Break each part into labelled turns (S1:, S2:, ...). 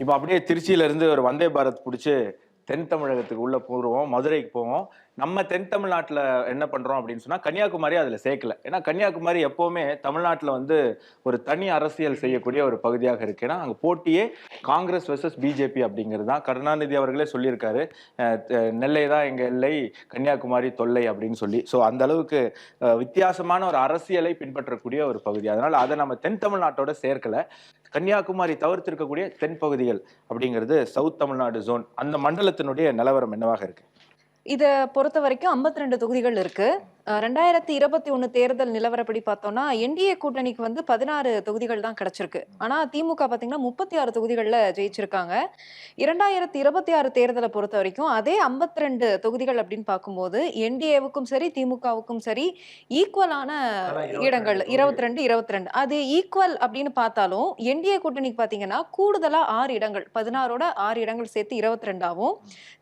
S1: இப்போ அப்படியே திருச்சியில இருந்து ஒரு வந்தே பாரத் புடிச்சு தென் தமிழகத்துக்கு உள்ள போடுவோம், மதுரைக்கு போவோம். நம்ம தென் தமிழ்நாட்டுல என்ன பண்றோம் அப்படின்னு சொன்னா, கன்னியாகுமரி அதுல சேர்க்கல. ஏன்னா கன்னியாகுமரி எப்பவுமே தமிழ்நாட்டுல வந்து ஒரு தனி அரசியல் செய்யக்கூடிய ஒரு பகுதியாக இருக்கு. ஏன்னா அங்க போட்டியே காங்கிரஸ் வெர்சஸ் பிஜேபி அப்படிங்கிறது தான். கருணாநிதி அவர்களே சொல்லியிருக்காரு, நெல்லை தான் எங்க எல்லை, கன்னியாகுமரி தொல்லை அப்படின்னு சொல்லி. ஸோ அந்த அளவுக்கு வித்தியாசமான ஒரு அரசியலை பின்பற்றக்கூடிய ஒரு பகுதி. அதனால அதை நம்ம தென் தமிழ்நாட்டோட சேர்க்கல. கன்னியாகுமரி தவிர்த்து இருக்கக்கூடிய தென் பகுதிகள் அப்படிங்கிறது சவுத் தமிழ்நாடு ஜோன். அந்த மண்டலத்தினுடைய நிலவரம் என்னவாக இருக்கு?
S2: இத பொறுத்த வரைக்கும் 52 தொகுதிகள் இருக்கு. 2021 தேர்தல் நிலவரப்படி பார்த்தோம்னா, என்டிஏ கூட்டணிக்கு வந்து 16 தொகுதிகள் தான் கிடைச்சிருக்கு. ஆனா திமுக பார்த்தீங்கன்னா 36 தொகுதிகள்ல ஜெயிச்சிருக்காங்க. 2026 தேர்தல பொறுத்த வரைக்கும் அதே 52 தொகுதிகள் அப்படின்னு பார்க்கும்போது, என்டிஏவுக்கும் சரி, திமுகவுக்கும் சரி ஈக்குவலான இடங்கள் 22, 22. அது ஈக்குவல் அப்படின்னு பார்த்தாலும், என்டிஏ கூட்டணிக்கு பார்த்தீங்கன்னா கூடுதலா 6 இடங்கள் 16ஓட 6 இடங்கள் சேர்த்து 22ஆவும்,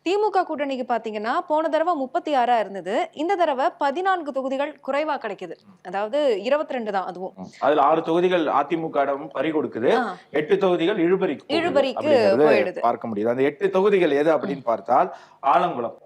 S2: திமுக கூட்டணிக்கு பார்த்தீங்கன்னா போன தடவை 36 இருந்தது. இந்த தடவை 14 தொகுதிகள் குறைவா கிடைக்குது. அதாவது 22 தான் அதுவும்.
S1: அதுல 6 தொகுதிகள் அதிமுகவிடம் பறி கொடுக்குது. 8 தொகுதிகள்
S2: இழுபறிக்கு போயிடுது.
S1: பார்க்க முடியுது. அந்த 8 தொகுதிகள் எது அப்படின்னு பார்த்தால் ஆலங்குளம்.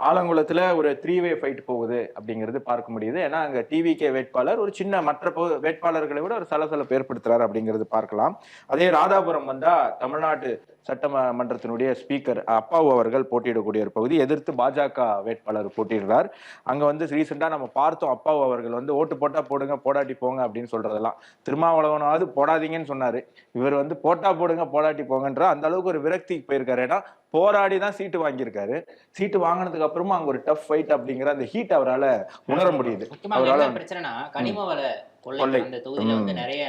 S1: ஆலங்குளத்துல ஒரு 3-வே ஃபைட் போகுது அப்படிங்கிறது பார்க்க முடியுது. ஏன்னா அங்க டிவிகே வேட்பாளர் ஒரு சின்ன மற்ற வேட்பாளர்களை விட ஒரு சலசலப்பு ஏற்படுத்துறாரு அப்படிங்கிறது பார்க்கலாம். அதே ராதாபுரம் வந்தா தமிழ்நாடு சட்டமன்றத்தினுடைய ஸ்பீக்கர் அப்பாவு அவர்கள் போட்டியிடக்கூடிய ஒரு பகுதி. எதிர்த்து பாஜக வேட்பாளர் போட்டியிடுறார். அங்க வந்து ரீசெண்டா நம்ம பார்த்தோம், அப்பாவு அவர்கள் வந்து ஓட்டு போட்டா போடுங்க, போடாட்டி போங்க அப்படின்னு சொல்றதெல்லாம். திருமாவளவனாவது போடாதீங்கன்னு சொன்னாரு. இவர் வந்து போட்டா போடுங்க, போடாட்டி போங்கன்ற அந்த அளவுக்கு ஒரு விரக்திக்கு போயிருக்காரு. ஏன்னா போராடி தான் சீட்டு வாங்கியிருக்காரு. சீட்டு வாங்கினதுக்கு அப்புறமா அங்க ஒரு டஃப் ஃபைட் அப்படிங்கிற அந்த ஹீட் அவரால உணர முடியுது.
S3: அவரால பிரச்சனைனா கனிம வள கொள்ளை அந்த தொகுதியில வந்து நிறைய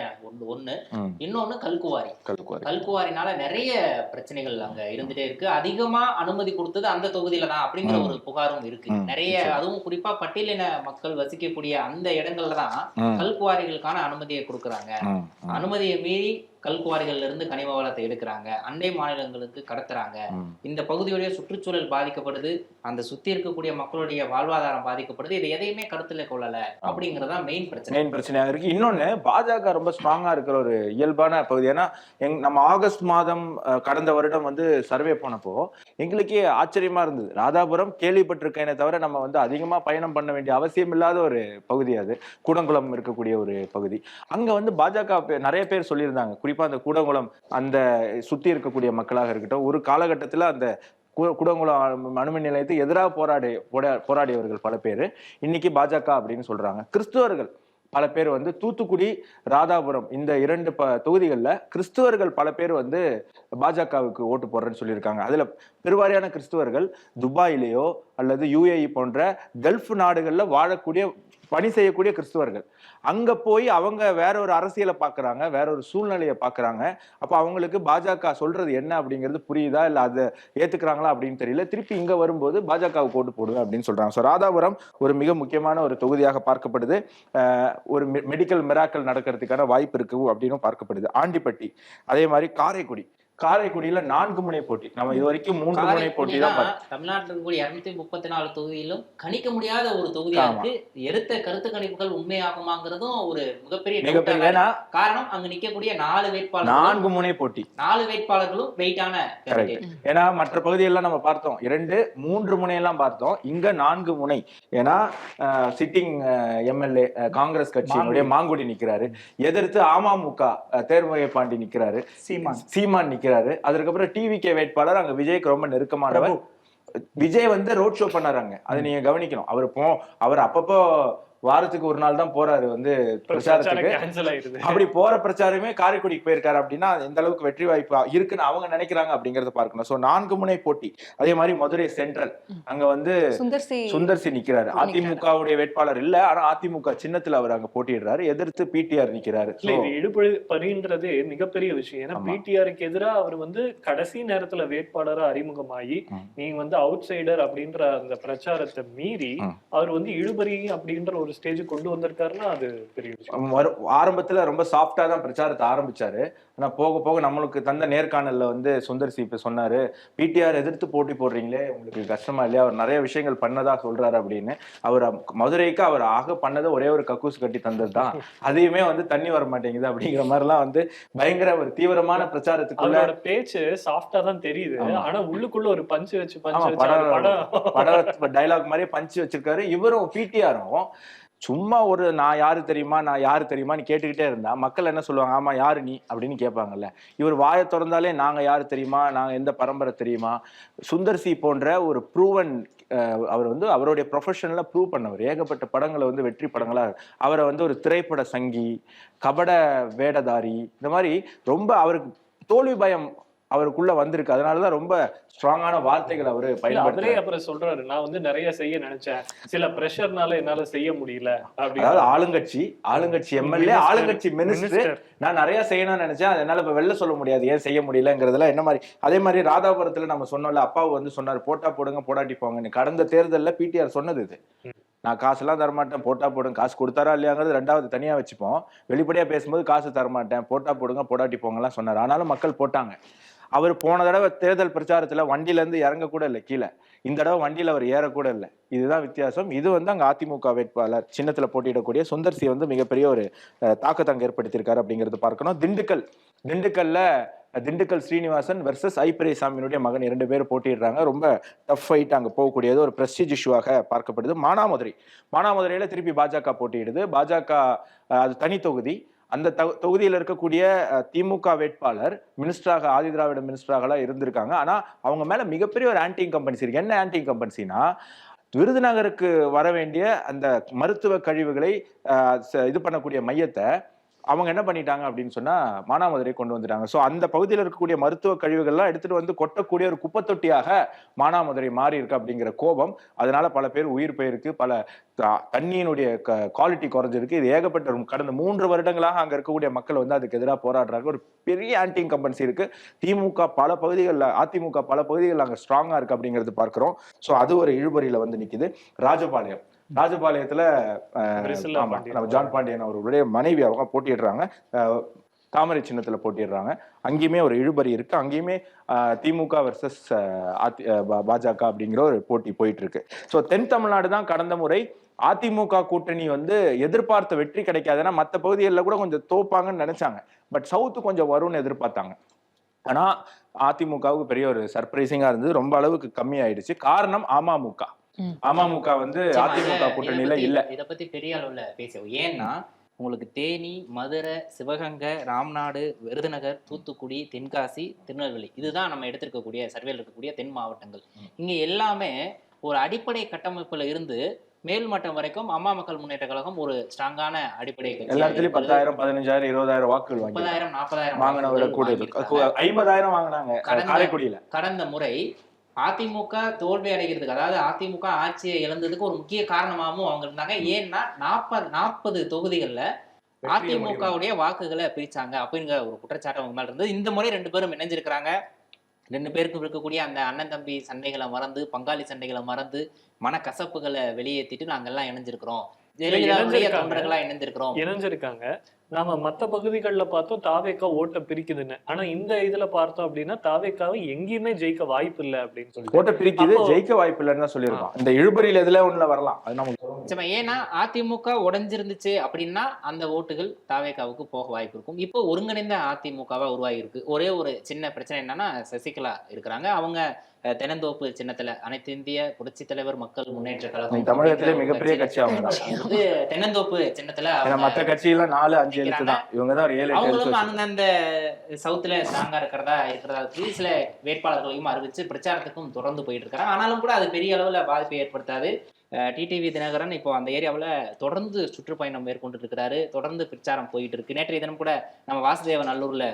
S3: ஒண்ணு இன்னொன்னு கல்குவாரினால நிறைய பிரச்சனைகள் அங்க இருந்துட்டே இருக்கு. அதிகமா அனுமதி கொடுத்தது அந்த தொகுதியில தான் அப்படிங்கிற ஒரு புகாரும் இருக்கு. நிறைய அதுவும் குறிப்பா பட்டியலின மக்கள் வசிக்கக்கூடிய அந்த இடங்கள்ல தான் கல்குவாரிகளுக்கான அனுமதியை கொடுக்கறாங்க. அனுமதியை மீறி கல்குவாரிகள்ல இருந்து கனிம வளத்தை எடுக்கிறாங்க, அண்டை மாநிலங்களுக்கு கடத்துறாங்க. இந்த பகுதியுடைய சுற்றுச்சூழல் பாதிக்கப்படுது, அந்த சுத்தி இருக்கக்கூடிய மக்களுடைய வாழ்வாதாரம் பாதிக்கப்படுது. இது எதையுமே கருத்துல கொள்ளல அப்படிங்கறதா மெயின் பிரச்சனையா
S1: இருக்கு. இன்னொன்னு, பாஜக ரொம்ப ஸ்ட்ராங்கா இருக்கிற ஒரு இயல்பான பகுதி. ஏன்னா நம்ம ஆகஸ்ட் மாதம் கடந்த வருடம் வந்து சர்வே போனப்போ எங்களுக்கே ஆச்சரியமா இருந்தது. ராதாபுரம் கேள்விப்பட்டிருக்கேனே தவிர நம்ம வந்து அதிகமா பயணம் பண்ண வேண்டிய அவசியம் இல்லாத ஒரு பகுதி. அது கூடங்குளம் இருக்கக்கூடிய ஒரு பகுதி. அங்க வந்து பாஜக நிறைய பேர் சொல்லியிருந்தாங்க, குறிப்பா அந்த கூடங்குளம் அந்த சுத்தி இருக்கக்கூடிய மக்களாக இருக்கட்டும், ஒரு காலகட்டத்துல அந்த கூடங்குளம் அணுமின் நிலையத்துக்கு எதிராக போராடியவர்கள் பல பேர் இன்னைக்கு பாஜக அப்படின்னு சொல்றாங்க. கிறிஸ்துவர்கள் பல பேர் வந்து தூத்துக்குடி, ராதாபுரம் இந்த 2 தொகுதிகளில் கிறிஸ்துவர்கள் பல பேர் வந்து பாஜகவுக்கு ஓட்டு போடுறேன்னு சொல்லியிருக்காங்க. அதுல பெருவாரியான கிறிஸ்துவர்கள் துபாயிலேயோ அல்லது யுஏஇ போன்ற கல்ஃப் நாடுகள்ல வாழக்கூடிய பணி செய்யக்கூடிய கிறிஸ்துவர்கள். அங்க போய் அவங்க வேற ஒரு அரசியலை பாக்குறாங்க, வேற ஒரு சூழ்நிலையை பாக்குறாங்க. அப்ப அவங்களுக்கு பாஜக சொல்றது என்ன அப்படிங்கிறது புரியுதா, இல்ல அதை ஏத்துக்கிறாங்களா அப்படின்னு தெரியல. திருப்பி இங்க வரும்போது பாஜகவுக்கு ஓட்டு போடுவேன் அப்படின்னு சொல்றாங்க. ஸோ ராதாபுரம் ஒரு மிக முக்கியமான ஒரு தொகுதியாக பார்க்கப்படுது. ஒரு மெடிக்கல் மிராக்கல் நடக்கிறதுக்கான வாய்ப்பு இருக்கு அப்படின்னு பார்க்கப்படுது. ஆண்டிப்பட்டி, அதே மாதிரி காரைக்குடியில 4 முனை போட்டி. நம்ம இது வரைக்கும் 3 முனை போட்டி தான்.
S3: தமிழ்நாட்டில் இருக்கக்கூடிய 234 தொகுதியிலும் கணிக்க முடியாத ஒரு தொகுதியா இருக்கு. எடுத்த கருத்து கணிப்புகள் உண்மையாகுமாங்கிறதும் ஒரு மிகப்பெரிய காரணம். அங்க நிக்கக்கூடிய 4 வேட்பாளர்,
S1: 4 முனை போட்டி,
S3: 4 வேட்பாளர்களும் வெயிட்டான.
S1: ஏன்னா மற்ற பகுதியெல்லாம் நம்ம பார்த்தோம் 2, 3 முனையெல்லாம் பார்த்தோம். இங்க 4 முனை. ஏன்னா சிட்டிங் எம்எல்ஏ காங்கிரஸ் கட்சியினுடைய மாங்குடி நிக்கிறாரு. எதிர்த்து அமமுக தேர்முகை பாண்டி நிக்கிறாரு, சீமான் நிக்கிறாரு. அதுக்கப்புறம் டிவிகே வேட்பாளர் அங்க விஜய்க்கு ரொம்ப நெருக்கமானவர். விஜய் வந்து ரோட் ஷோ பண்ணாராங்க. அதை நீங்க கவனிக்கணும். அவர் அப்பப்போ வாரத்துக்கு ஒரு நாள் தான் போறாரு வந்து பிரச்சாரத்துக்கு. அப்படி போற பிரச்சாரமே காரைக்குடிக்கு போயிருக்காரு அப்படின்னா எந்த அளவுக்கு வெற்றி வாய்ப்பு இருக்குன்னு அவங்க நினைக்கிறாங்க அப்படிங்கறத பார்க்கணும். சோ 4 முனை போட்டி. அதே மாதிரி மதுரை சென்ட்ரல் அங்க வந்து சுந்தர்சி நிக்கிறாரு. அதிமுகவுடைய வேட்பாளர் இல்ல, ஆனா அதிமுக சின்னத்துல அவர் அங்க போட்டியிடுறாரு. எதிர்த்து பிடிஆர் நிக்கிறாரு.
S4: இழுபறின்றது மிகப்பெரிய விஷயம். ஏன்னா பிடிஆருக்கு எதிராக அவர் வந்து கடைசி நேரத்துல வேட்பாளரா அறிமுகமாகி நீங்க வந்து அவுட் சைடர் அப்படின்ற அந்த பிரச்சாரத்தை மீறி அவர் வந்து இழுபறி அப்படின்ற ஒரு ஸ்டேஜ் கொண்டு வந்திருக்காருன்னா அது பெரிய விஷயம்.
S1: ஆரம்பத்துல ரொம்ப சாஃப்டா தான் பிரச்சாரத்தை ஆரம்பிச்சாரு. ஆனா போக போக நம்மளுக்கு தந்த நேர்காணல்ல வந்து சுந்தர் சி இப்ப சொன்னாரு, பிடிஆர் எதிர்த்து போட்டி போடுறீங்களே உங்களுக்கு கஷ்டமா இல்லையா, அவர் நிறைய விஷயங்கள் பண்ணதா சொல்றாரு அப்படின்னு. அவர் மதுரைக்கு அவர் ஆக பண்ணதை ஒரே ஒரு கக்கூஸ் கட்டி தந்ததுதான், அதையுமே வந்து தண்ணி வர மாட்டேங்குது அப்படிங்கிற மாதிரி எல்லாம் வந்து பயங்கர ஒரு தீவிரமான பிரச்சாரத்துக்குள்ள
S4: பேச்சு சாஃப்டா தான் தெரியுது, ஆனா உள்ளுக்குள்ள ஒரு பஞ்சு வச்சு
S1: படம் டைலாக் மாதிரி பஞ்சு வச்சிருக்காரு. இவரும் பிடிஆரும் சும்மா ஒரு நான் யாரு தெரியுமான்னு கேட்டுக்கிட்டே இருந்தா மக்கள் என்ன சொல்லுவாங்க, ஆமா யாரு நீ அப்படின்னு கேட்பாங்கல்ல. இவர் வாயை திறந்தாலே நாங்க யாரு தெரியுமா, நாங்க எந்த பரம்பரை தெரியுமா. சுந்தர் சி போன்ற ஒரு ப்ரூவன், அவர் வந்து அவருடைய ப்ரொஃபஷனலா ப்ரூவ் பண்ணவர், ஏகப்பட்ட படங்களை வந்து வெற்றி படங்களா, அவரை வந்து ஒரு திரைப்பட சங்கி, கபட வேடதாரி, இந்த மாதிரி ரொம்ப அவருக்கு தோல்வி பயம் அவருக்குள்ள வந்திருக்கு. அதனாலதான் ரொம்ப ஸ்ட்ராங்கான வார்த்தைகள் அவரு பயன்படுத்தி
S4: அப்புறம் சொல்றாரு, நான் வந்து நிறைய செய்ய நினைச்சேன், சில பிரஷர்னால என்னால செய்ய முடியல.
S1: அதாவது ஆளுங்கட்சி எம்எல்ஏ, ஆளுங்கட்சி மினிஸ்டர், நான் நிறைய செய்யணும்னு நினைச்சேன், அதனால இப்ப வெளில சொல்ல முடியாது ஏன் செய்ய முடியலங்கிறதுல என்ன மாதிரி. அதே மாதிரி ராதாபுரத்துல நம்ம சொன்னோம்ல, அப்பாவு வந்து சொன்னாரு போட்டா போடுங்க போடாட்டி போங்கன்னு. கடந்த தேர்தல்ல பிடிஆர் சொன்னது இது, நான் காசுலாம் தரமாட்டேன், போட்டா போடுங்க. காசு கொடுத்தாரா இல்லையாங்கிறது ரெண்டாவது தனியா வச்சுப்போம். வெளிப்படையா பேசும்போது காசு தரமாட்டேன், போட்டா போடுங்க போடாட்டி போங்கலாம் சொன்னார். ஆனாலும் மக்கள் போட்டாங்க. அவர் போன தடவை தேர்தல் பிரச்சாரத்துல வண்டியில இருந்து இறங்க கூட இல்லை கீழே, இந்த தடவை வண்டியில அவர் ஏறக்கூட இல்லை. இதுதான் வித்தியாசம். இது வந்து அங்க அதிமுக வேட்பாளர் சின்னத்துல போட்டியிடக்கூடிய சுந்தர் சி வந்து மிகப்பெரிய ஒரு தாக்கத்தை அங்க ஏற்படுத்தியிருக்காரு அப்படிங்கிறது பார்க்கணும். திண்டுக்கல் ஸ்ரீனிவாசன் வெர்சஸ் ஐ பெரியசாமியினுடைய மகன் 2 பேர் போட்டிடுறாங்க. ரொம்ப டஃப் ஃபைட் அங்க போகக்கூடியது, ஒரு பிரஸ்டீஜ் இஷ்யூவாக பார்க்கப்படுது. மானாமதுரையில திருப்பி பாஜக போட்டியிடுது. பாஜக அது தனி தொகுதி. அந்த தொகுதியில் இருக்கக்கூடிய திமுக வேட்பாளர் மினிஸ்டராக, ஆதி திராவிட மினிஸ்டராக இருந்திருக்காங்க. ஆனா அவங்க மேல மிகப்பெரிய ஒரு ஆன்டி இன்கம்பன்சி இருக்கு. என்ன ஆன்டி இன்கம்பன்சினா, விருதுநகருக்கு வர வேண்டிய அந்த மருத்துவ கழிவுகளை இது பண்ணக்கூடிய மையத்தை அவங்க என்ன பண்ணிட்டாங்க அப்படின்னு சொன்னா மானாமதுரை கொண்டு வந்துட்டாங்க. ஸோ அந்த பகுதியில் இருக்கக்கூடிய மருத்துவ கழிவுகள்லாம் எடுத்துட்டு வந்து கொட்டக்கூடிய ஒரு குப்பை தொட்டியாக மானாமதுரை மாறி இருக்கு அப்படிங்கிற கோபம். அதனால பல பேர் உயிர் போயிருக்கு, பல தண்ணியினுடைய குவாலிட்டி குறைஞ்சிருக்கு. இது ஏகப்பட்ட கடந்த 3 வருடங்களாக அங்க இருக்கக்கூடிய மக்கள் வந்து அதுக்கு எதிராக போராடுறாங்க. ஒரு பெரிய ஆன்டி இன்கம்பன்சி இருக்கு. திமுக பல பகுதிகளில், அதிமுக பல பகுதிகளில் அங்க ஸ்ட்ராங்கா இருக்கு அப்படிங்கிறது பார்க்கிறோம். ஸோ அது ஒரு இழுபறியில வந்து நிக்குது. ராஜபாளையத்துல நம்ம ஜான் பாண்டியன் அவர்களுடைய மனைவி அவங்க போட்டிடுறாங்க, தாமரை சின்னத்துல போட்டிடுறாங்க. அங்கேயுமே ஒரு இழுபறி இருக்கு. அங்கேயுமே திமுக வெர்சஸ் பாஜக அப்படிங்கிற ஒரு போட்டி போயிட்டு இருக்கு. ஸோ தென் தமிழ்நாடு தான் கடந்த முறை அதிமுக கூட்டணி வந்து எதிர்பார்த்த வெற்றி கிடைக்காதுன்னா மற்ற பகுதிகளில் கூட கொஞ்சம் தோப்பாங்கன்னு நினைச்சாங்க. பட் சவுத்து கொஞ்சம் வரும்னு எதிர்பார்த்தாங்க. ஆனா அதிமுகவுக்கு பெரிய ஒரு சர்ப்ரைசிங்கா இருந்தது. ரொம்ப அளவுக்கு கம்மி ஆயிடுச்சு. காரணம் அமமுக வந்து அதிமுக கூட்டணியில இல்ல.
S3: இத பத்தி பெரிய அளவுல பேசுவோம். ஏன்னா உங்களுக்கு தேனி, மதுரை, சிவகங்கை, ராம்நாடு, விருதுநகர், தூத்துக்குடி, தென்காசி, திருநெல்வேலி, இதுதான் நம்ம எடுத்திருக்கக்கூடிய சர்வேல இருக்கக்கூடிய தென் மாவட்டங்கள். இங்க எல்லாமே ஒரு அடிப்படை கட்டமைப்புல இருந்து மேல்மட்டம் வரைக்கும் அம்மா மக்கள் முன்னேற்ற கழகம் ஒரு ஸ்ட்ராங்கான அடிப்படை கட்சி.
S1: எல்லா இடத்துலயும் 10,000, 15,000, 20,000 வாக்குகள்
S3: 30,000, 40,000
S1: வாங்கினவரை கூட 50,000 வாங்கினாங்க காரைக்குடியில.
S3: கடந்த முறை அதிமுக தோல்வி அடைகிறதுக்கு, அதாவது அதிமுக ஆட்சியை இழந்ததுக்கு ஒரு முக்கிய காரணமாகவும் அவங்க இருந்தாங்க. ஏன்னா 40 தொகுதிகள்ல அதிமுகவுடைய வாக்குகளை பிரிச்சாங்க அப்படிங்கிற ஒரு குற்றச்சாட்டு அவங்க மேல இருந்தது. இந்த முறை 2 பேரும் இணைஞ்சிருக்கிறாங்க. 2 பேருக்கும் இருக்கக்கூடிய அந்த அண்ணன் தம்பி சண்டைகளை மறந்து, பங்காளி சண்டைகளை மறந்து, மனக்கசப்புகளை வெளியேற்றிட்டு நாங்கெல்லாம் இணைஞ்சிருக்கிறோம்,
S4: இணைஞ்சிருக்காங்க. நாம மத்த பகுதிகளில் பார்த்தோம் தாவேக்கா ஓட்ட பிரிக்குதுன்னு. ஆனா இந்த இதுல பார்த்தோம் அப்படின்னா தாவேக்காவை எங்கேயுமே ஜெயிக்க வாய்ப்பு இல்லை அப்படின்னு சொல்லி
S1: ஓட்ட பிரிக்குது, ஜெயிக்க வாய்ப்பு இல்லைன்னு சொல்லியிருக்கோம். இந்த இழுபறியில எதுல ஒண்ணுல வரலாம் அது நமக்கு.
S3: ஏன்னா அதிமுக உடைஞ்சிருந்துச்சு அப்படின்னா அந்த ஓட்டுகள் தாவேக்காவுக்கு போக வாய்ப்பு இருக்கும். இப்போ ஒருங்கிணைந்த அதிமுகவா உருவாகி இருக்கு. ஒரே ஒரு சின்ன பிரச்சனை என்னன்னா சசிகலா இருக்கிறாங்க. அவங்க தென்னந்தோப்பு சின்னத்துல அனைத்து இந்திய புரட்சி தலைவர் மக்கள் முன்னேற்ற கழகம்
S1: தமிழகத்திலே மிகப்பெரிய கட்சி அவங்க
S3: தென்னந்தோப்பு சின்னத்துல
S1: மற்ற கட்சியில 4-5 எழுத்து தான், இவங்க தான் 7-8
S3: அவங்களும் அந்தந்த சவுத்துல ஸ்ட்ராங்கா இருக்கிறதா சில வேட்பாளர்களையும் அறிவிச்சு பிரச்சாரத்துக்கும் தொடர்ந்து போயிட்டு இருக்காங்க. ஆனாலும் கூட அது பெரிய அளவுல பாதிப்பை ஏற்படுத்தாது. டிடிவி தினகரன் இப்போ அந்த ஏரியாவில் தொடர்ந்து சுற்றுப்பயணம் மேற்கொண்டு இருக்கிறாரு, தொடர்ந்து பிரச்சாரம் போயிட்டு இருக்கு. நேற்றைய தினம் கூட நம்ம வாசுதேவ நல்லூர்ல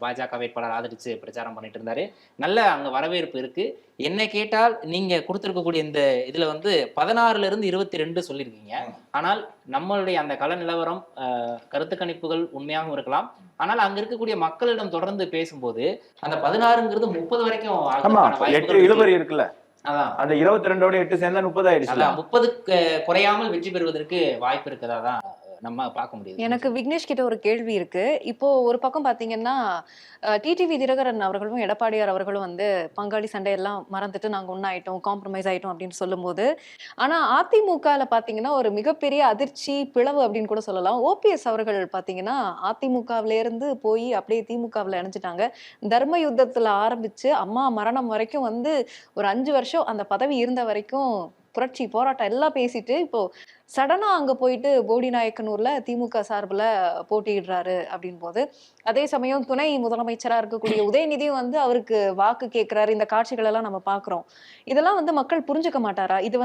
S3: பாஜக வேட்பாளர் ஆதரிச்சு பிரச்சாரம் பண்ணிட்டு இருந்தாரு. நல்ல அங்க வரவேற்பு இருக்கு. என்ன கேட்டால் நீங்க கொடுத்திருக்கக்கூடிய இந்த இதுல வந்து 16ல இருந்து 22 சொல்லியிருக்கீங்க. ஆனால் நம்மளுடைய அந்த கள நிலவரம், கருத்து கணிப்புகள் உண்மையாகவும் இருக்கலாம். ஆனால் அங்க இருக்கக்கூடிய மக்களிடம் தொடர்ந்து பேசும்போது அந்த 16ங்கிறது 30 வரைக்கும்
S1: இழுபறி இருக்குல்ல. அந்த 22ஓட 8 சேர்ந்தா 30 ஆயிடுச்சு.
S3: 30 குறையாமல் வெற்றி பெறுவதற்கு வாய்ப்பு இருக்கதா தான் நம்ம பார்க்க முடியுது.
S2: எனக்கு விக்னேஷ் கிட்ட ஒரு கேள்வி இருக்கு. இப்போ ஒரு பக்கம் பாத்தீங்கன்னா டிடிவி தினகரன் அவர்களும் எடப்பாடியார் அவர்களும் வந்து பங்காளி சண்டையெல்லாம் மறந்துட்டு நாங்க ஒன்னாயிட்டோம், காம்ப்ரமைஸ் ஆயிட்டோம் அப்படின்னு சொல்லும்போது, ஆனா அதிமுகல பாத்தீங்கன்னா ஒரு மிகப்பெரிய அதிர்ச்சி, பிளவு அப்படின்னு கூட சொல்லலாம். ஓபிஎஸ் அவர்கள் பாத்தீங்கன்னா அதிமுகவில இருந்து போய் அப்படியே திமுகவில் இணைஞ்சிட்டாங்க. தர்ம யுத்தத்துல ஆரம்பிச்சு அம்மா மரணம் வரைக்கும் வந்து ஒரு 5 வருஷம் அந்த பதவி இருந்த வரைக்கும் புரட்சி போராட்டம் எல்லாம் பேசிட்டு இப்போ சடனா அங்க போயிட்டு போடிநாயக்கனூர்ல திமுக சார்புல போட்டியிடுறாரு அப்படின் போது, அதே சமயம் துணை முதலமைச்சரா இருக்கக்கூடிய உதயநிதியும் வந்து அவருக்கு வாக்கு கேட்கிறாரு. இந்த காட்சிகள் எல்லாம் நம்ம பாக்குறோம். இதெல்லாம் வந்து மக்கள் புரிஞ்சுக்க மாட்டாரா? இது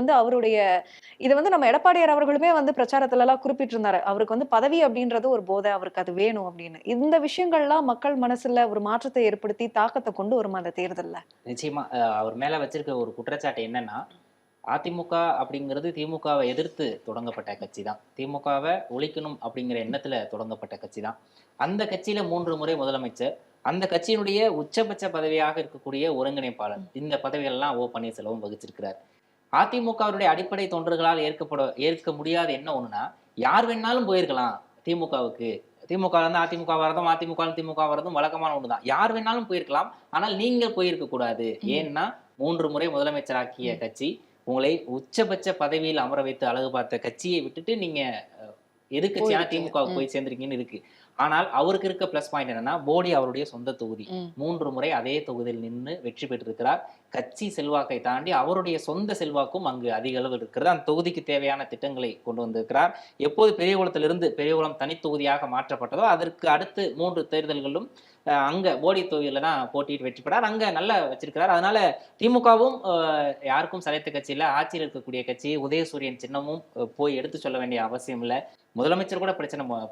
S2: வந்து நம்ம எடப்பாடியார் அவர்களுமே வந்து பிரச்சாரத்துல எல்லாம் குறிப்பிட்டிருந்தாரு. அவருக்கு வந்து பதவி அப்படின்றது ஒரு போதை, அவருக்கு அது வேணும் அப்படின்னு. இந்த விஷயங்கள்லாம் மக்கள் மனசுல ஒரு மாற்றத்தை ஏற்படுத்தி தாக்கத்தை கொண்டு வருமா அந்த தேர்தல்ல?
S3: நிச்சயமா அவர் மேல வச்சிருக்க ஒரு குற்றச்சாட்டு என்னன்னா, அதிமுக அப்படிங்கிறது திமுகவை எதிர்த்து தொடங்கப்பட்ட கட்சி தான். திமுகவை ஒழிக்கணும் அப்படிங்கிற எண்ணத்துல தொடங்கப்பட்ட கட்சி தான். அந்த கட்சியில 3 முறை முதலமைச்சர், அந்த கட்சியினுடைய உச்சபட்ச பதவியாக இருக்கக்கூடிய ஒருங்கிணைப்பாளர், இந்த பதவிகள்லாம் ஓ பன்னீர்செல்வம் வகிச்சிருக்கிறார். அதிமுகவுடைய அடிப்படை தொண்டர்களால் ஏற்க முடியாத என்ன ஒண்ணுனா, யார் வேணாலும் போயிருக்கலாம் திமுகவுக்கு. திமுக இருந்து அதிமுக வரதும், அதிமுக திமுக வரதும் வழக்கமான ஒண்ணுதான். யார் வேணாலும் போயிருக்கலாம், ஆனால் நீங்கள் போயிருக்க கூடாது. ஏன்னா 3 முறை முதலமைச்சராக்கிய கட்சி, உங்களை உச்சபட்ச பதவியில் அமர வைத்து அழகு பார்த்த கட்சியை விட்டுட்டு நீங்க எதிர்கட்சியான திமுகவுக்கு போய் சேர்ந்திருக்கீங்கன்னு இருக்கு. ஆனால் அவருக்கு இருக்க பிளஸ் பாயிண்ட் என்னன்னா, போடி அவருடைய சொந்த தொகுதி. 3 முறை அதே தொகுதியில் நின்று வெற்றி பெற்றிருக்கிறார். கட்சி செல்வாக்கை தாண்டி அவருடைய சொந்த செல்வாக்கும் அங்கு அதிக அளவில் இருக்கிறது. அந்த தொகுதிக்கு தேவையான திட்டங்களை கொண்டு வந்திருக்கிறார். எப்போது பெரியகுளத்திலிருந்து பெரியகுளம் தனி தொகுதியாக மாற்றப்பட்டதோ அதற்கு அடுத்து 3 தேர்தல்களும் அங்க போடி தொகுதியில தான் போட்டியிட்டு வெற்றி பெறார். அங்க நல்லா வச்சிருக்கிறார். அதனால திமுகவும் யாருக்கும் சளைத்த கட்சி இல்ல, ஆட்சியில் இருக்கக்கூடிய கட்சி. உதயசூரியன் சின்னமும் போய் எடுத்து சொல்ல வேண்டிய அவசியம் இல்ல. முதலமைச்சர் கூட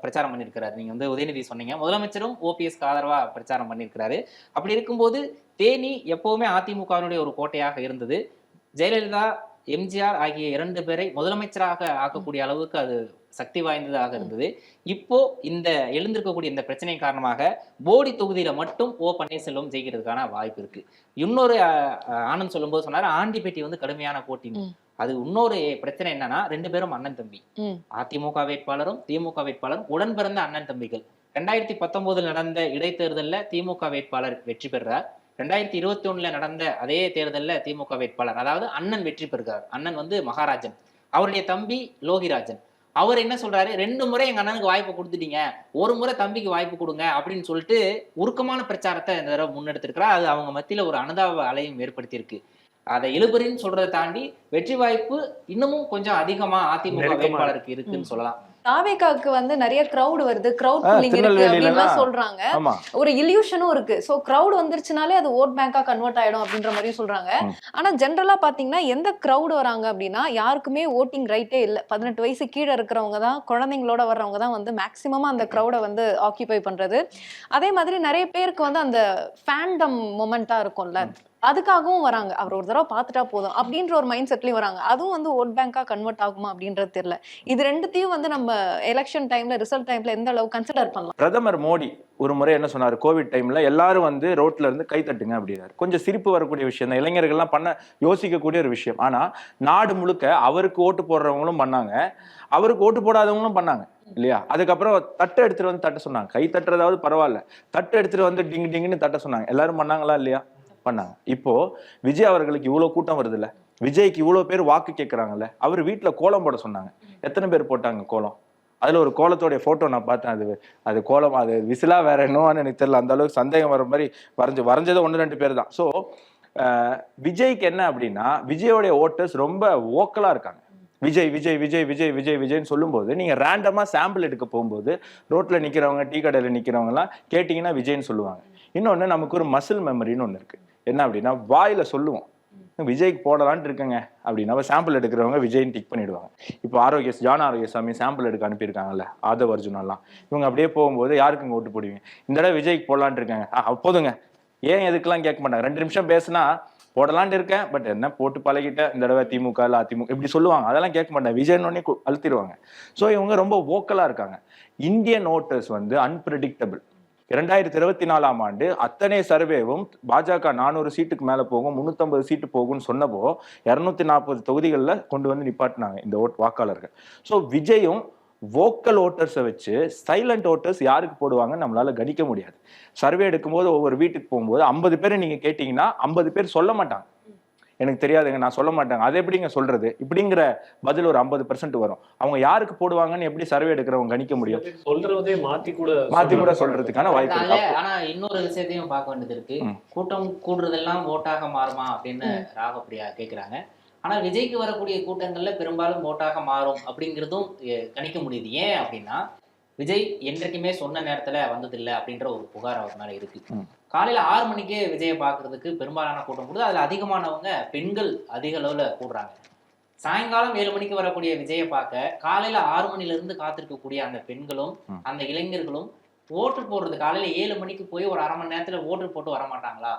S3: பிரச்சாரம் பண்ணியிருக்கிறாரு. நீங்க வந்து உதயநிதி சொன்னீங்க, முதலமைச்சரும் ஓபிஎஸ்க்கு ஆதரவா பிரச்சாரம் பண்ணியிருக்கிறாரு. அப்படி இருக்கும்போது தேனி எப்பவுமே அதிமுகவினுடைய ஒரு கோட்டையாக இருந்தது. ஜெயலலிதா, எம்ஜிஆர் ஆகிய 2 பேரை முதலமைச்சராக ஆக்கக்கூடிய அளவுக்கு அது சக்தி வாய்ந்ததாக இருந்தது. இப்போ இந்த எழுந்திருக்கக்கூடிய இந்த பிரச்சனை காரணமாக போடி தொகுதியில மட்டும் ஓ பன்னீர்செல்வம் ஜெயிக்கிறதுக்கான வாய்ப்பு இருக்கு. இன்னொரு ஆனந்த் சொல்லும்போது சொன்னாரு, ஆண்டிப்பேட்டி வந்து கடுமையான போட்டின்னு. அது இன்னொரு பிரச்சனை என்னன்னா, 2 பேரும் அண்ணன் தம்பி. அதிமுக வேட்பாளரும் திமுக வேட்பாளரும் உடன் பிறந்த அண்ணன் தம்பிகள். 2019 நடந்த இடைத்தேர்தல்ல திமுக வேட்பாளர் வெற்றி பெறார். 2021 நடந்த அதே தேர்தல்ல திமுக வேட்பாளர், அதாவது அண்ணன் வெற்றி பெறுகிறார். அண்ணன் வந்து மகாராஜன், அவருடைய தம்பி லோகிராஜன். அவர் என்ன சொல்றாரு, 2 முறை எங்க அண்ணனுக்கு வாய்ப்பு கொடுத்துட்டீங்க, 1 முறை தம்பிக்கு வாய்ப்பு கொடுங்க அப்படின்னு சொல்லிட்டு உருக்கமான பிரச்சாரத்தை இந்த தடவை முன்னெடுத்திருக்கிறார். அது அவங்க மத்தியில ஒரு அனுதாப அலையும் ஏற்படுத்தி இருக்கு. அதை இழுபறின்னு சொல்றதை தாண்டி வெற்றி வாய்ப்பு இன்னமும் கொஞ்சம் அதிகமா அதிமுக வேட்பாளருக்கு இருக்குன்னு சொல்லலாம்.
S2: தாவேகாவுக்கு வந்து நிறைய கிரவுட் வருது, கிரவுட் புல்லிங் இருக்கு அப்படின்னு சொல்றாங்க. ஒரு இல்யூஷனும் இருக்கு. சோ கிரவுட் வந்துருச்சுனாலே அது ஓட் பேங்கா கன்வெர்ட் ஆயிடும் அப்படின்ற மாதிரியும் சொல்றாங்க. ஆனா ஜென்ரலா பாத்தீங்கன்னா எந்த கிரவுட் வராங்க அப்படின்னா யாருக்குமே ஓட்டிங் ரைட்டே இல்ல. 18 வயசு கீழே இருக்கிறவங்க தான், குழந்தைங்களோட வர்றவங்க தான் வந்து மேக்சிமமா அந்த கிரவுடை வந்து ஆக்கியூபை பண்றது. அதே மாதிரி நிறைய பேருக்கு வந்து அந்த ஃபேண்டம் மொமெண்டா இருக்கும்ல, அதுக்காகவும் வராங்க. அவர் ஒரு தடவை பார்த்துட்டா போதும் அப்படின்ற ஒரு மைண்ட் செட்லயும் வராங்க. அதுவும் வந்து ஓட் பேங்கா கன்வெர்ட் ஆகுமா அப்படின்றது தெரியல. இது ரெண்டுத்தையும் வந்து நம்ம எலெக்ஷன் டைம்ல, ரிசல்ட் டைம்ல எந்த அளவு கன்சிடர் பண்ணலாம்?
S1: பிரதமர் மோடி ஒரு முறை என்ன சொன்னாரு, கோவிட் டைம்ல எல்லாரும் வந்து ரோட்ல இருந்து கை தட்டுங்க அப்படின்னாரு. கொஞ்சம் சிரிப்பு வரக்கூடிய விஷயம் தான், இளைஞர்கள்லாம் பண்ண யோசிக்கக்கூடிய ஒரு விஷயம். ஆனா நாடு முழுக்க அவருக்கு ஓட்டு போடுறவங்களும் பண்ணாங்க, அவருக்கு ஓட்டு போடாதவங்களும் பண்ணாங்க இல்லையா? அதுக்கப்புறம் தட்டை எடுத்துட்டு வந்து தட்ட சொன்னாங்க. கை தட்டுறதாவது பரவாயில்ல, தட்டை எடுத்துட்டு வந்து டிங்கு டிங்குன்னு தட்ட சொன்னாங்க. எல்லாரும் பண்ணாங்களா இல்லையா? பண்ணாங்க. இப்போ விஜய் அவர்களுக்கு இவ்வளவு கூட்டம் வருது இல்ல, விஜய்க்கு இவ்வளவு பேர் வாக்கு கேட்கறாங்கல்ல, அவர் வீட்டுல கோலம் போட சொன்னாங்க. எத்தனை பேர் போட்டாங்க கோலம்? அதுல ஒரு கோலத்தோடைய போட்டோ நான் பார்த்தேன். அது கோலம், அது விசிலா வேற என்னன்னு எனக்கு தெரியல. அந்த அளவுக்கு சந்தேகம் வர மாதிரி வரைஞ்சது 1-2 பேர் தான். ஸோ விஜய்க்கு என்ன அப்படின்னா, விஜயோடைய ஓட்டர்ஸ் ரொம்ப ஓக்கலா இருக்காங்க. விஜய் விஜய் விஜய் விஜய் விஜய் விஜய்ன்னு சொல்லும்போது நீங்க ரேண்டமா சாம்பிள் எடுக்க போகும்போது ரோட்ல நிக்கிறவங்க, டீ கடையில நிக்கிறவங்க எல்லாம் கேட்டீங்கன்னா விஜய்ன்னு சொல்லுவாங்க. இன்னொன்னு, நமக்கு ஒரு மசில் மெமரின்னு ஒண்ணு இருக்கு. என்ன அப்படின்னா, வாயில சொல்லுவோம் விஜய்க்கு போடலான்னு இருக்குங்க அப்படின்னா சாம்பிள் எடுக்கிறவங்க விஜய்ன்னு டிக் பண்ணிடுவாங்க. இப்போ ஜான் ஆரோக்கியசாமி சாம்பிள் எடுக்க அனுப்பியிருக்காங்கல்ல, ஆதவ் அர்ஜுனெல்லாம், இவங்க அப்படியே போகும்போது யாருக்குங்க ஓட்டு போடுவீங்க? இந்த தடவை விஜய்க்கு போடலான்னு இருக்காங்க, போதுங்க, ஏன் எதுக்கெல்லாம் கேட்க மாட்டாங்க. 2 நிமிஷம் பேசுனா போடலான்னு இருக்கேன், பட் என்ன போட்டு பழகிட்டேன், இந்த தடவை திமுக இல்ல அதிமுக இப்படி சொல்லுவாங்க. அதெல்லாம் கேட்க மாட்டாங்க, விஜய்னு அழுத்திடுவாங்க. ஸோ இவங்க ரொம்ப வோக்கலா இருக்காங்க. இந்தியன் ஓட்டர்ஸ் வந்து அன்பிரடிக்டபிள். 2024ஆம் ஆண்டு அத்தனை சர்வேவும் பாஜக 400 சீட்டுக்கு மேல போகும், 350 சீட்டு போகும்னு சொன்னப்போ 240 தொகுதிகளில் கொண்டு வந்து நிப்பாட்டினாங்க இந்த வாக்காளர்கள். ஸோ விஜயும் வோக்கல் ஓட்டர்ஸை வச்சு சைலண்ட் ஓட்டர்ஸ் யாருக்கு போடுவாங்கன்னு நம்மளால கணிக்க முடியாது. சர்வே எடுக்கும்போது ஒவ்வொரு வீட்டுக்கு போகும்போது 50 பேரை நீங்க கேட்டீங்கன்னா 50 பேர் சொல்ல மாட்டாங்க, எனக்கு தெரியாதுங்க, நான் சொல்ல மாட்டாங்க. அது எப்படிங்க சொல்றது? இப்படிங்கிற பதில் ஒரு 50% வரும். அவங்க யாருக்கு போடுவாங்கன்னு எப்படி சர்வே எடுக்கிறவங்க கணிக்க முடியும்?
S4: சொல்றதே மாத்தி கூட
S1: சொல்றதுக்கான வாய்ப்பு இருக்கு.
S3: ஆனா இன்னொரு விஷயத்தையும் பார்க்க வேண்டியது இருக்கு. கூட்டம் கூடுறதெல்லாம் ஓட்டாக மாறுமா அப்படின்னு ராகப்பிரியா கேக்குறாங்க. ஆனா விஜய்க்கு வரக்கூடிய கூட்டங்கள்ல பெரும்பாலும் ஓட்டாக மாறும் அப்படிங்கிறதும் கணிக்க முடியுது. ஏன் அப்படின்னா விஜய் என்றைக்குமே சொன்ன நேரத்துல வந்ததில்லை அப்படின்ற ஒரு புகார் அவர் மேல இருக்கு. காலையில 6 மணிக்கே விஜயை பாக்குறதுக்கு பெரும்பாலான கூட்டம் கூடுது. அதுல அதிகமானவங்க பெண்கள் அதிக அளவுல கூடுறாங்க. சாயங்காலம் 7 மணிக்கு வரக்கூடிய விஜயை பார்க்க காலையில 6 மணில இருந்து காத்திருக்கக்கூடிய அந்த பெண்களும் அந்த இளைஞர்களும் ஓட்டு போடுறது காலையில 7 மணிக்கு போய் ஒரு அரை மணி நேரத்துல ஓட்டு போட்டு வர மாட்டாங்களா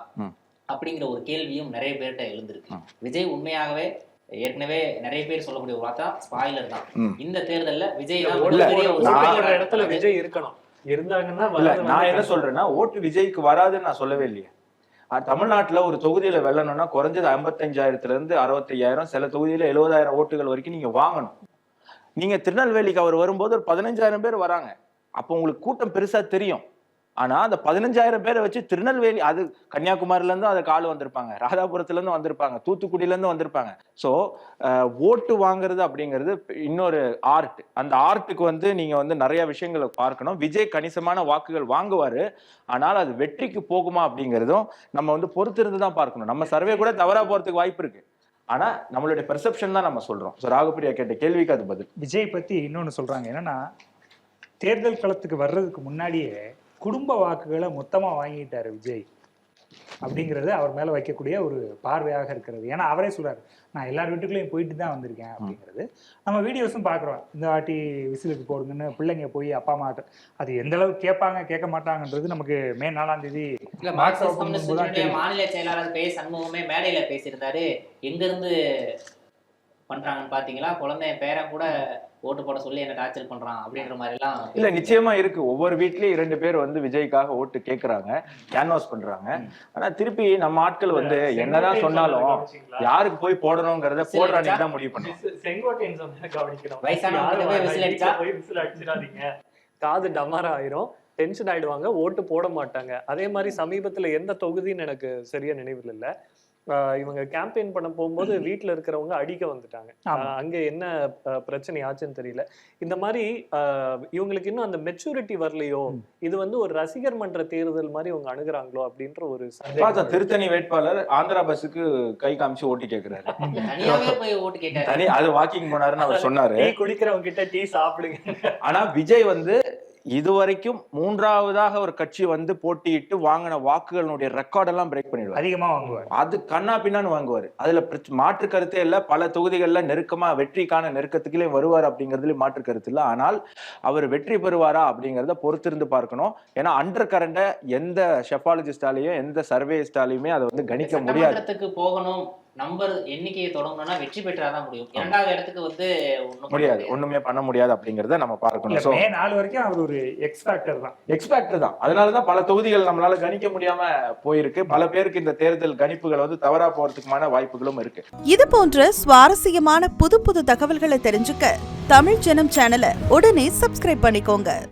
S3: அப்படிங்கிற ஒரு கேள்வியும் நிறைய பேர்கிட்ட எழுந்திருக்கு. விஜய் உண்மையாகவே ஏற்கனவே நிறைய பேர் சொல்லக்கூடிய ஒரு வார்த்தை ஸ்பாயிலர் தான். இந்த தேர்தல்ல விஜய் தான்
S4: இடத்துல விஜய் இருக்கணும் இருந்தாங்கன்னா.
S1: நான் என்ன சொல்றேன்னா ஓட்டு விஜய்க்கு வராதுன்னு நான் சொல்லவே இல்லையே. தமிழ்நாட்டுல ஒரு தொகுதியில வெல்லணும்னா குறைஞ்சது 55,000 இருந்து 65,000, சில தொகுதியில 70,000 ஓட்டுகள் வரைக்கும் நீங்க வாங்கணும். நீங்க திருநெல்வேலிக்கு அவர் வரும்போது ஒரு 15,000 பேர் வராங்க. அப்போ உங்களுக்கு கூட்டம் பெருசா தெரியும். ஆனா அந்த 15,000 பேரை வச்சு திருநெல்வேலி, அது கன்னியாகுமரியில இருந்தும் அதுக்கு ஆள் வந்திருப்பாங்க, ராதாபுரத்துல இருந்து வந்திருப்பாங்க, தூத்துக்குடியில இருந்து வந்திருப்பாங்க. சோ ஓட்டு வாங்குறது அப்படிங்கிறது இன்னொரு ஆர்ட். அந்த ஆர்ட்டுக்கு வந்து நீங்க வந்து நிறைய விஷயங்களை பார்க்கணும். விஜய் கணிசமான வாக்குகள் வாங்குவாரு, ஆனால் அது வெற்றிக்கு போகுமா அப்படிங்கிறதும் நம்ம வந்து பொறுத்திருந்து தான் பார்க்கணும். நம்ம சர்வே கூட தவறா போறதுக்கு வாய்ப்பு இருக்கு. ஆனா நம்மளுடைய பெர்செப்ஷன் தான் நம்ம சொல்றோம். ராகப்பிரியா கேட்ட கேள்விக்கு அது பதில்.
S5: விஜய் பத்தி இன்னொன்னு சொல்றாங்க என்னன்னா, தேர்தல் களத்துக்கு வர்றதுக்கு முன்னாடியே குடும்ப வாக்குகளை மொத்தமா வாங்கிட்டாரு விஜய் அப்படிங்கிறது அவர் மேல வைக்கக்கூடிய ஒரு பார்வையாக இருக்கிறது. ஏன்னா அவரே சொல்றாரு, நான் எல்லார் வீட்டுக்குள்ளேயும் போயிட்டு தான் வந்திருக்கேன் அப்படிங்கிறது. நம்ம வீடியோஸும் பாக்குறோம், இந்த வாட்டி விசிலுக்கு போடுங்கன்னு பிள்ளைங்க போய் அப்பா அம்மா அது எந்த அளவுக்கு கேட்பாங்க கேட்க மாட்டாங்கன்றது நமக்கு மே 4ஆம் தேதி
S3: மாநில செயலாளர் பே சண்முகமே மேடையில பேசியிருந்தாரு. எங்க இருந்து பண்றாங்கன்னு பாத்தீங்களா, குழந்தை பேரன் கூட ஓட்டு போட சொல்லி என்ன டார்ச்சர் பண்றான் அப்படின்ற மாதிரி எல்லாம்
S1: இல்ல, நிச்சயமா இருக்கு. ஒவ்வொரு வீட்லயும் 2 பேர் வந்து விஜய்க்காக ஓட்டு கேக்குறாங்க, கேன்வாஸ் பண்றாங்க. ஆனா திருப்பி நம்ம ஆட்கள் வந்து என்னதான் சொன்னாலும் யாருக்கு போய் போடணுங்கிறத போடுற அன்னைக்கு தான் முடிவு பண்ணுவோம்.
S4: செங்கோட்டையன் கவனிக்கணும்,
S3: விசில்
S4: அடிச்சிடாதீங்க, காது டமாரா ஆயிரும், டென்ஷன் ஆயிடுவாங்க, ஓட்டு போட மாட்டாங்க. அதே மாதிரி சமீபத்துல எந்த தொகுதின்னு எனக்கு சரியா நினைவில் இல்லை, இவங்க கேம்பெயின் பண்ண போகும்போது வீட்டுல இருக்கிறவங்க அடிக்க வந்துட்டாங்க. அங்க என்ன பிரச்சனை ஆச்சுன்னு தெரியல. இந்த மாதிரி இவங்களுக்கு இன்னும் அந்த மெச்சூரிட்டி வரலையோ, இது வந்து ஒரு ரசிகர் மன்ற தேர்தல் மாதிரி இவங்க அணுகுறாங்களோ அப்படின்ற ஒரு
S1: திருத்தணி வேட்பாளர் ஆந்திரா பஸ்ஸுக்கு கை காமிச்சு ஓட்டு கேட்கிறாரு. தனி அது வாக்கிங் போனாருன்னு அவர் சொன்னாரு.
S4: டீ குடிக்கிறவங்க கிட்ட டீ சாப்பிடுங்க.
S1: ஆனா விஜய் வந்து இதுவரைக்கும் 3ஆவதாக ஒரு கட்சி வந்து போட்டியிட்டு வாங்கின வாக்குகளுடைய ரெக்கார்ட் எல்லாம் பிரேக் பண்ணிடுவார்.
S5: அதிகமா வாங்குவார்.
S1: அது கண்ணா பின்னான்னு வாங்குவார். அதுல மாற்று கருத்தே இல்ல. பல தொகுதிகள்ல நெருக்கமா வெற்றிக்கான நெருக்கத்துக்குள்ளே வருவார் அப்படிங்கிறதுல மாற்று கருத்து இல்லை. ஆனால் அவர் வெற்றி பெறுவாரா அப்படிங்கிறத பொறுத்திருந்து பார்க்கணும். ஏன்னா அண்டர் கரண்ட எந்த ஷெஃபாலஜிஸ்டாலையும் எந்த சர்வேஸ்டாலையுமே அதை வந்து கணிக்க முடியாது.
S3: போகணும் நம்பர் எண்ணிக்கையை தொடங்கணும்னா வெற்றி பெற்றாதான் முடியும். 2வது இடத்துக்கு வந்து
S1: முடியாது, ஒண்ணுமே பண்ண முடியாது அப்படிங்கறத நம்ம பார்க்கணும்.
S5: மே 4 வரைக்கும் அவர் ஒரு எக்ஸ்பேக்டர் தான்.
S1: அதனாலதான் பல தொகுதிகள் நம்மளால கணிக்க முடியாம போயிருக்கு. பல பேருக்கு இந்த தேர்தல் கணிப்புகள் வந்து தவறா போறதுக்குமான வாய்ப்புகளும் இருக்கு.
S6: இது போன்ற சுவாரஸ்யமான புது தகவல்களை தெரிஞ்சுக்க தமிழ் ஜனம் சேனலை உடனே சப்ஸ்கிரைப் பண்ணிக்கோங்க.